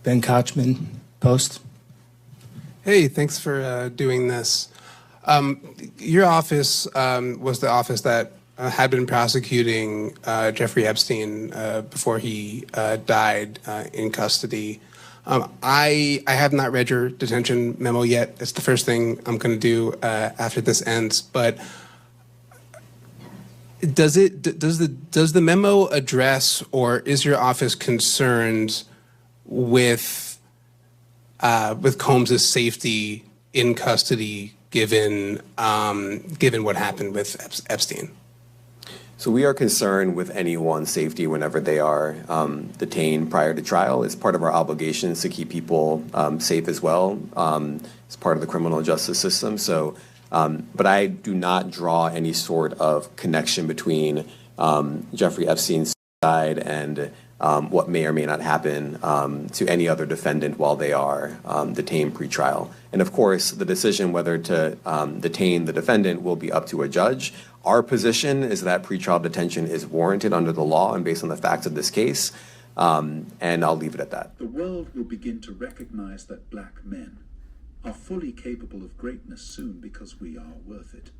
Ben Kochman, Post. Hey, thanks for doing this. Your office was the office that had been prosecuting Jeffrey Epstein before he died in custody. I have not read your detention memo yet. It's the first thing I'm going to do after this ends. But does the memo address, or is your office concerned with Combs's safety in custody, given what happened with Epstein? So we are concerned with anyone's safety whenever they are detained prior to trial. It's part of our obligations to keep people safe as well. It's part of the criminal justice system. So, but I do not draw any sort of connection between Jeffrey Epstein's suicide and what may or may not happen to any other defendant while they are detained pre-trial. And of course, the decision whether to detain the defendant will be up to a judge. Our position is that pretrial detention is warranted under the law and based on the facts of this case, and I'll leave it at that. The world will begin to recognize that black men are fully capable of greatness soon because we are worth it.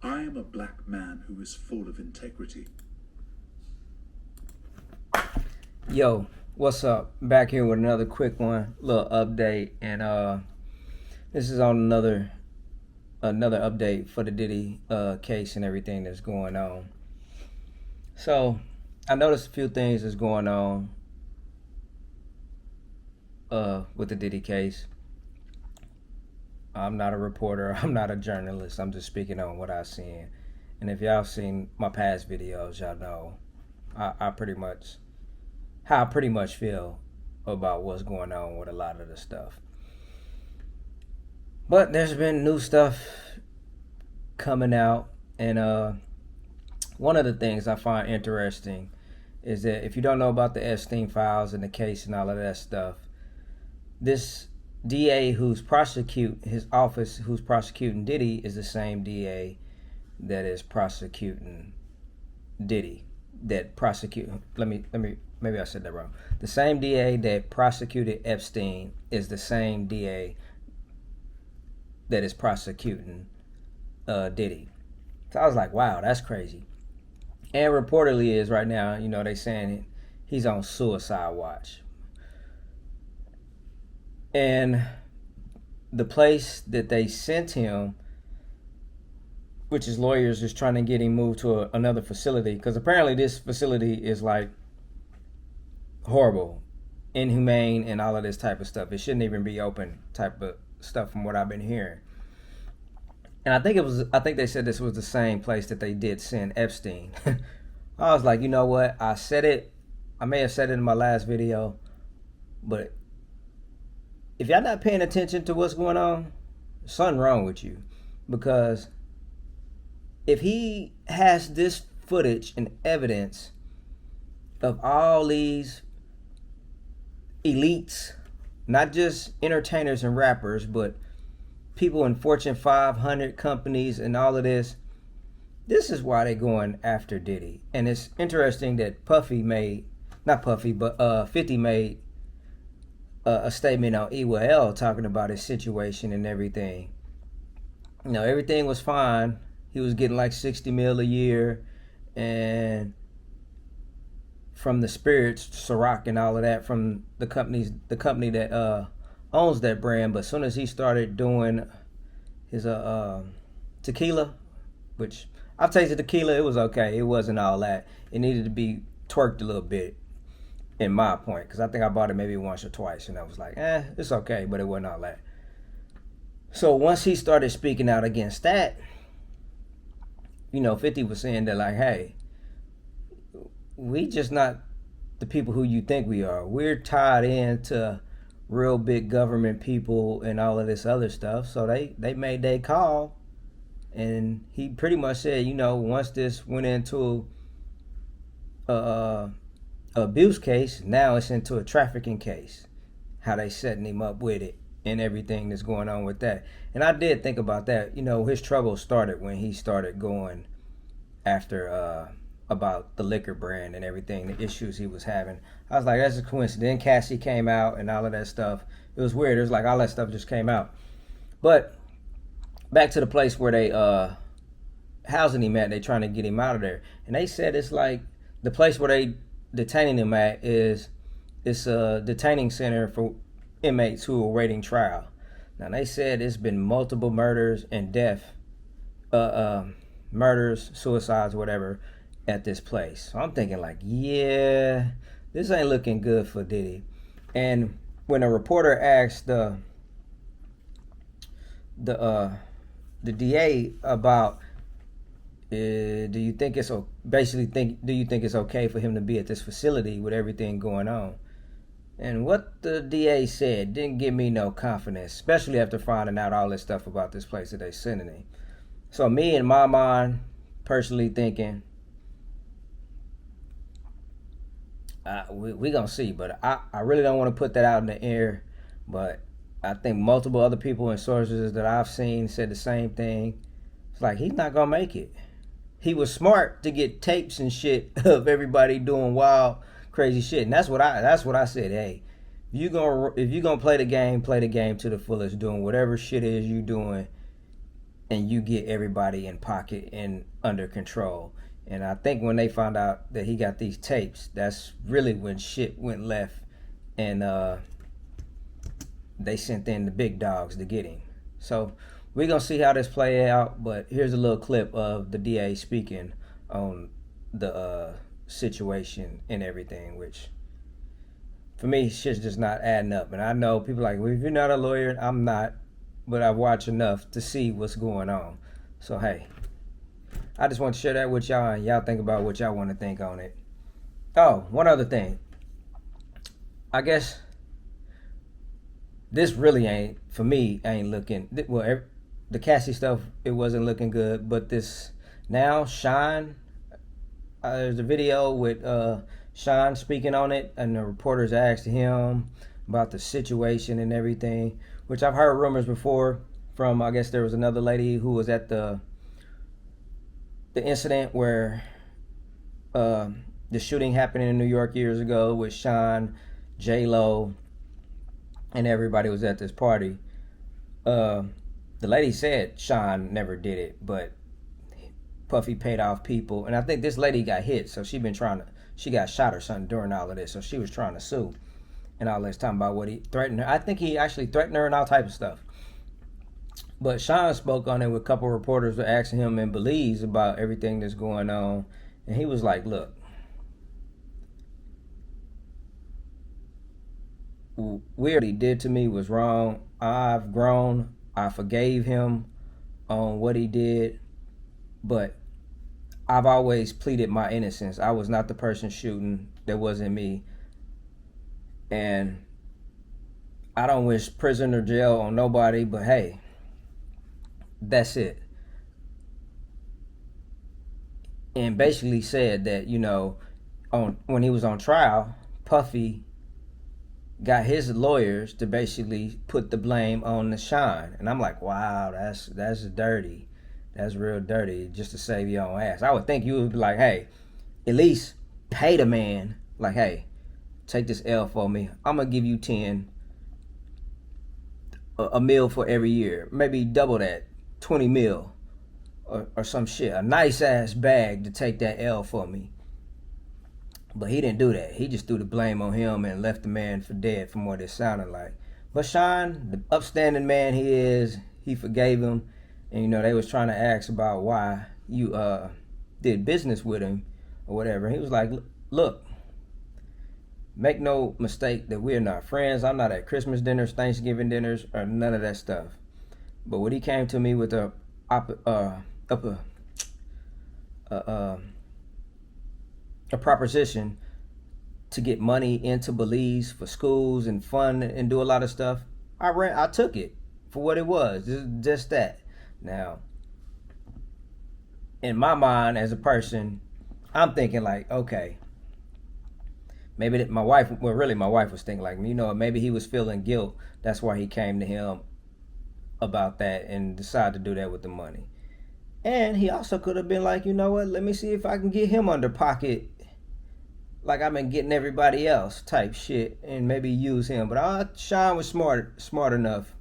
I am a black man who is full of integrity. Yo, what's up? Back here with another quick one, little update, and this is on another update for the Diddy case and everything that's going on. So I noticed a few things that's going on with the Diddy case. I'm not a reporter, I'm not a journalist, I'm just speaking on what I've seen. And if y'all seen my past videos, y'all know how I pretty much feel about what's going on with a lot of the stuff. But there's been new stuff coming out, and one of the things I find interesting is that if you don't know about the Epstein files and the case and all of that stuff, this DA who's prosecuting Diddy is the same DA that is prosecuting Diddy. Maybe I said that wrong. The same DA that prosecuted Epstein is the same DA that is prosecuting Diddy. So I was like, wow, that's crazy. And reportedly is right now, they saying he's on suicide watch. And the place that they sent him, which is lawyers, is trying to get him moved to another facility, because apparently this facility is like horrible, inhumane, and all of this type of stuff. It shouldn't even be open type of stuff from what I've been hearing. And I think they said this was the same place that they did send Epstein. I was like, you know what? I may have said it in my last video, but if y'all not paying attention to what's going on, something wrong with you. Because if he has this footage and evidence of all these elites, not just entertainers and rappers, but people in Fortune 500 companies and all of this is why they're going after Diddy. And it's interesting that 50 made a statement on EWL talking about his situation and everything. Everything was fine. He was getting like 60 mil a year, and from the spirits, Ciroc and all of that, from the company that owns that brand. But as soon as he started doing his tequila, which I've tasted tequila, it was okay. It wasn't all that. It needed to be twerked a little bit, in my point, because I think I bought it maybe once or twice, and I was like, it's okay, but it wasn't all that. So once he started speaking out against that, 50 was saying that, like, hey, we just not the people who you think we are. We're tied into real big government people and all of this other stuff. So they made their call, and he pretty much said, once this went into a abuse case, now it's into a trafficking case. How they setting him up with it and everything that's going on with that. And I did think about that. You know, his trouble started when he started going after about the liquor brand and everything, the issues he was having. I was like, that's a coincidence. Then Cassie came out and all of that stuff. It was weird. It was like all that stuff just came out. But back to the place where they housing him at, they trying to get him out of there. And they said it's like the place where they detaining him at is it's a detaining center for inmates who are awaiting trial. Now they said it's been multiple murders and murders, suicides, whatever, at this place. So I'm thinking like, yeah, this ain't looking good for Diddy. And when a reporter asked the DA about do you think it's okay for him to be at this facility with everything going on? And what the DA said didn't give me no confidence, especially after finding out all this stuff about this place that they sending him. So me, in my mind, personally thinking, we gonna see. But I really don't want to put that out in the air. But I think multiple other people and sources that I've seen said the same thing. It's like he's not gonna make it. He was smart to get tapes and shit of everybody doing wild, crazy shit, and that's what I said. Hey, if you gonna play the game to the fullest, doing whatever shit is you doing, and you get everybody in pocket and under control. And I think when they found out that he got these tapes, that's really when shit went left, and they sent in the big dogs to get him. So we're going to see how this play out, but here's a little clip of the DA speaking on the situation and everything, which for me, shit's just not adding up. And I know people are like, well, if you're not a lawyer, I'm not, but I've watched enough to see what's going on. So, hey, I just want to share that with y'all, and y'all think about what y'all want to think on it. Oh, one other thing. I guess this really ain't, for me, ain't looking, well, the Cassie stuff, it wasn't looking good, but this now, Sean, there's a video with Sean speaking on it, and the reporters asked him about the situation and everything, which I've heard rumors before from, I guess there was another lady who was at the incident where the shooting happened in New York years ago with Sean, J-Lo, and everybody was at this party. The lady said Sean never did it, but Puffy paid off people. And I think this lady got hit, so she got shot or something during all of this, so she was trying to sue. And all this time about what he threatened her. I think he actually threatened her and all type of stuff. But Sean spoke on it with a couple of reporters were asking him in Belize about everything that's going on. And he was like, look, what he did to me was wrong. I've grown. I forgave him on what he did. But I've always pleaded my innocence. I was not the person shooting. That wasn't me. And I don't wish prison or jail on nobody, but hey, that's it. And basically said that, you know, when he was on trial, Puffy got his lawyers to basically put the blame on the Sean. And I'm like, wow, that's dirty. That's real dirty, just to save your own ass. I would think you would be like, hey, at least pay the man. Like, hey, take this L for me. I'm going to give you 10, a meal for every year. Maybe double that, 20 mil or some shit. A nice ass bag to take that L for me. But he didn't do that. He just threw the blame on him and left the man for dead from what it sounded like. But Sean, the upstanding man he is, he forgave him. And, you know, they was trying to ask about why you did business with him or whatever. He was like, look, make no mistake that we're not friends. I'm not at Christmas dinners, Thanksgiving dinners, or none of that stuff. But when he came to me with a proposition to get money into Belize for schools and fun and do a lot of stuff, I took it for what it was, just that. Now, in my mind as a person, I'm thinking like, okay, maybe that my wife, well, really my wife was thinking like, you know, maybe he was feeling guilt. That's why he came to him about that and decided to do that with the money. And he also could have been like, you know what, let me see if I can get him under pocket like I've been getting everybody else type shit and maybe use him. But Sean was smart enough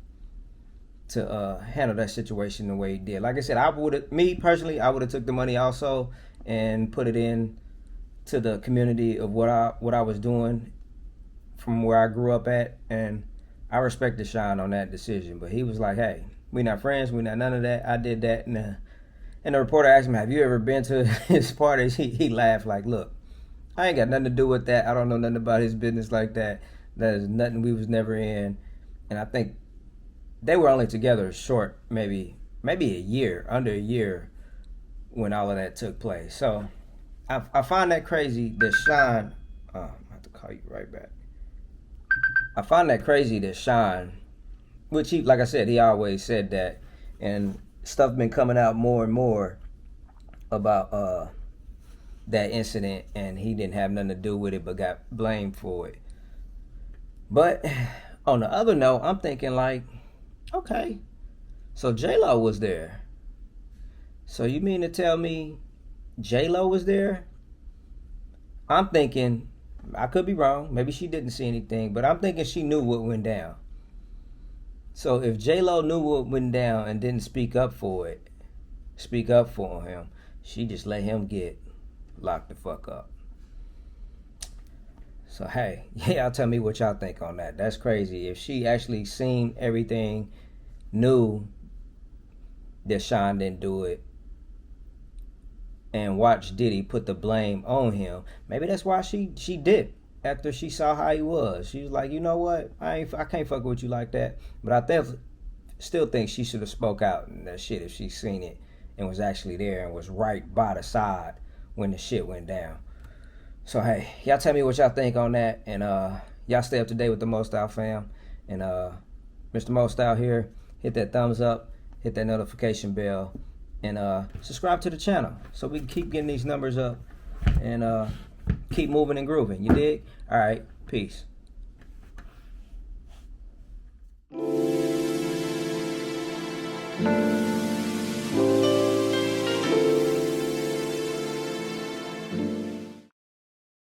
to handle that situation the way he did. Like I said, I would have took the money also and put it in to the community of what I was doing from where I grew up at, and I respected Sean on that decision. But he was like, hey, we not friends, we not none of that. I did that, and the reporter asked him, have you ever been to his parties? He laughed like, look, I ain't got nothing to do with that. I don't know nothing about his business like that. That is nothing we was never in. And I think they were only together short, maybe a year, under a year, when all of that took place. So I find that crazy that Sean, I have to call you right back. I find that crazy that Sean, which he, like I said, he always said that, and stuff been coming out more and more about that incident, and he didn't have nothing to do with it but got blamed for it. But on the other note, I'm thinking like, okay, so J-Lo was there. So you mean to tell me J-Lo was there? I'm thinking, I could be wrong, maybe she didn't see anything, but I'm thinking she knew what went down. So if J-Lo knew what went down and didn't speak up for him, she just let him get locked the fuck up. So hey, y'all tell me what y'all think on that. That's crazy. If she actually seen everything, knew that Sean didn't do it, and watched Diddy put the blame on him, maybe that's why she dipped after she saw how he was. She was like, you know what, I can't fuck with you like that. But I still think she should have spoke out and that shit if she seen it and was actually there and was right by the side when the shit went down. So hey, y'all tell me what y'all think on that, and y'all stay up to date with the Mo Style fam. And Mr. Mo Style here, hit that thumbs up, hit that notification bell, and subscribe to the channel so we can keep getting these numbers up and keep moving and grooving. You dig? All right, peace.